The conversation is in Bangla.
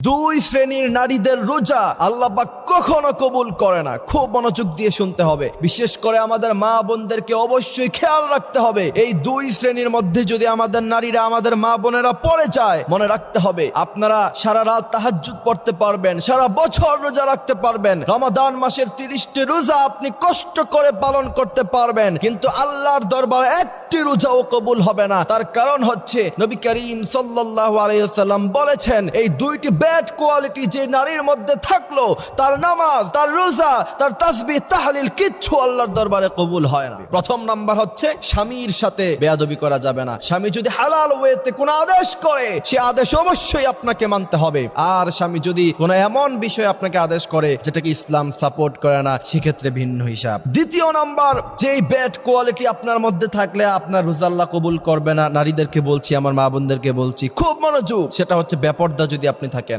দুই শ্রেণীর নারীদের রোজা আল্লাহ পাক কখনো কবুল করে না। খুব মনোযোগ দিয়ে শুনতে হবে, বিশেষ করে আমাদের মা বোনদেরকে অবশ্যই খেয়াল রাখতে হবে। এই দুই শ্রেণীর মধ্যে যদি আমাদের নারীরা, আমাদের মা বোনেরা পড়ে যায়, মনে রাখতে হবে আপনারা সারা রাত তাহাজ্জুদ পড়তে পারবেন, সারা বছর রোজা রাখতে পারবেন, রমাদান মাসের 30টি রোজা আপনি কষ্ট করে পালন করতে পারবেন, কিন্তু আল্লাহর দরবারে একটি রোজাও কবুল হবে না। তার কারণ হচ্ছে নবী করিম সাল্লাল্লাহু আলাইহি ওয়াসাল্লাম বলেছেন, এই দুইটি ব্যাড কোয়ালিটি যে নারীর মধ্যে থাকলো, তার নামাজ, তার রোজা, তার তাসবিহ তাহলিল কিচ্ছু আল্লাহর দরবারে কবুল হয় না। প্রথম নাম্বার হচ্ছে স্বামীর সাথে বেয়াদবি করা যাবে না। স্বামী যদি হালাল ওয়েতে কোনো আদেশ করে, সে আদেশ অবশ্যই আপনাকে মানতে হবে। আর স্বামী যদি কোনো এমন বিষয় আপনাকে আদেশ করে যেটাকে ইসলাম সাপোর্ট করে না, সেক্ষেত্রে ভিন্ন হিসাব। দ্বিতীয় নাম্বার, যেই ব্যাড কোয়ালিটি আপনার মধ্যে থাকলে আপনার রোজা আল্লাহ কবুল করবে না, নারীদেরকে বলছি, আমার মা বোনদেরকে বলছি, খুব মনোযোগ, সেটা হচ্ছে বেপরদা যদি আপনি থাকেন।